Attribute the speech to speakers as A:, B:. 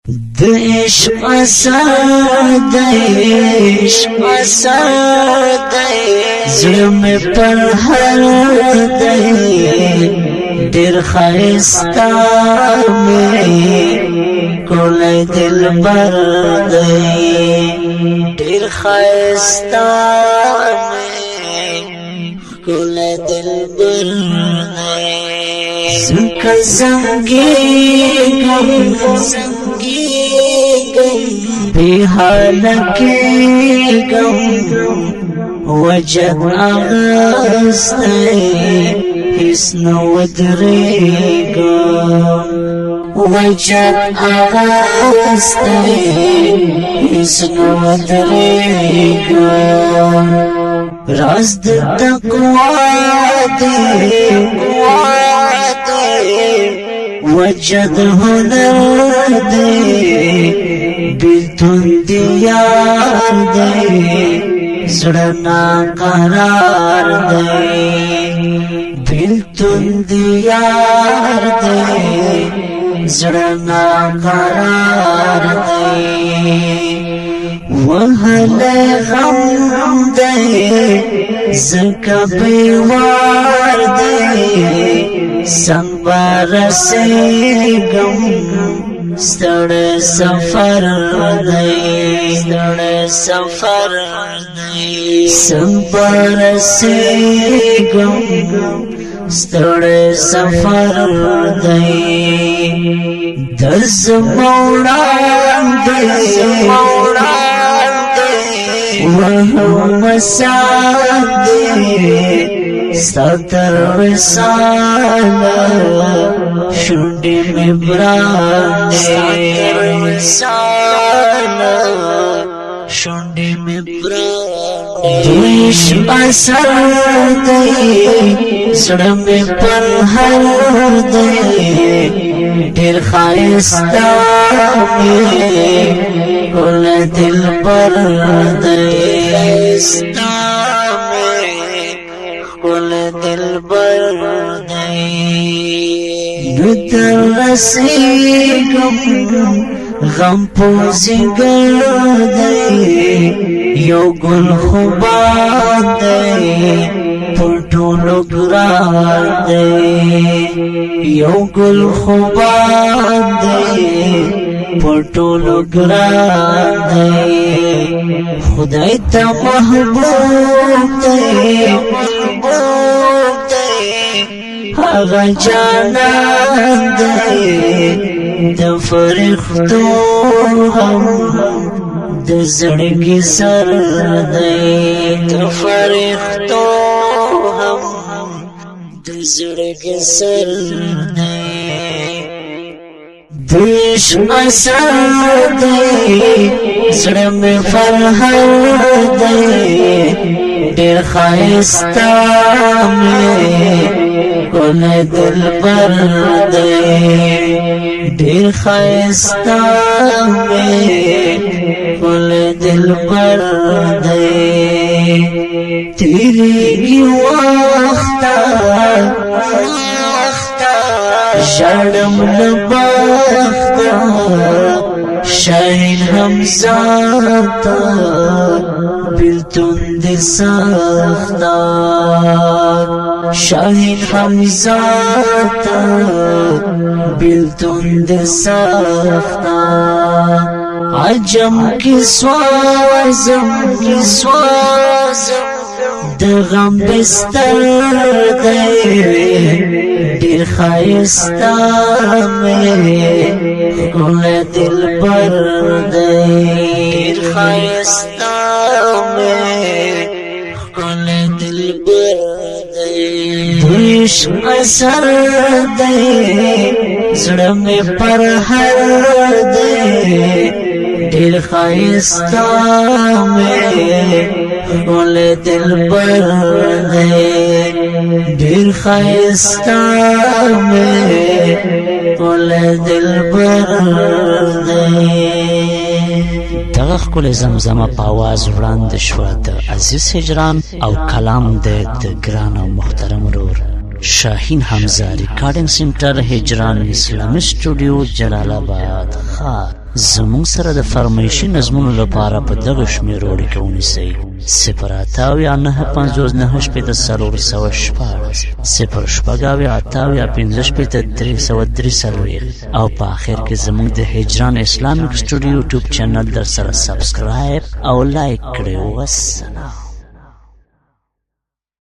A: د عشق اثر د عشق اثر د زړه مې پر هر دی ډېر ښایسته مې کولای دلبر دی ډېر ښایسته مې کولای دلبر دی زکه زنګېږم بې حاله کېږم وجد اغستی هېڅ نه ودرېږم وجد اغستی هېڅ نه ودرېږم راز د تقوا دی وجد هنر دی بیلتون دیار دی زړه ناقرار دی بیلتون دیار دی زړه ناقرار دی وهله غم دی زکه بیوار دی څنګه برسېږم ستړی سفر دی ستړی سفر دی څنګه برسېږم ستړی سفر دی درځم وړاندې وهم مساعد دی ستر وصاله شونډې مې براندې ستر وصاله شونډې مې براندې دویش اثر دی زړه مې پر هر دی ډېر ښایسته مې کولای دلبر دی دلبر دی نو در رسېږم غم پوزیګر دی یو ګل خوبان دی پر ټولو ګران دی یو ګل خوبان دی پر ټولو ګران دی خدای ته محبوب دی هغه جانان دی د فرښتو هم د زړګي سر دی د فرښتو هم د زړګي سر دی د عشق اثر دی زړه مې فرحان دی ډېر ښایسته مې کولای دلبر دی ډېر ښایسته مې کولای دلبر دی تیریږي وخته ژړم له بخته شاهین حمزه ته بیلتون دې سخته شاهین حمزه ته بیلتون دې سخته عجم کې سوازم د غم بستر دی ډېر ښایسته مې کولای دلبر دی ډېر ښایسته مې کولای دلبر دی د عشق اثر دی زړه مې پر هر دی ډېر ښایسته مې کولای دلبر دی ډېر ښایسته مې کولای دلبر دی
B: دغه ښکلې زمزمه په اواز وړاندې شوه د عزیز هجران او کلام د ګران او محترم ورور شاهین حمزه ریکارډینګ سنټر هجران اسلامي سټوډیو جلال آباد خار زمونږ سره د فرمایشي نظمونو لپاره په دغه شمیرو اړیکه ونیسئ 089509415 او په آخر کې زمونږ د هجران اسلامیک سټوډیو یوټیوب چینل در سره سبسکرایب او لایک کړئ. والسلام.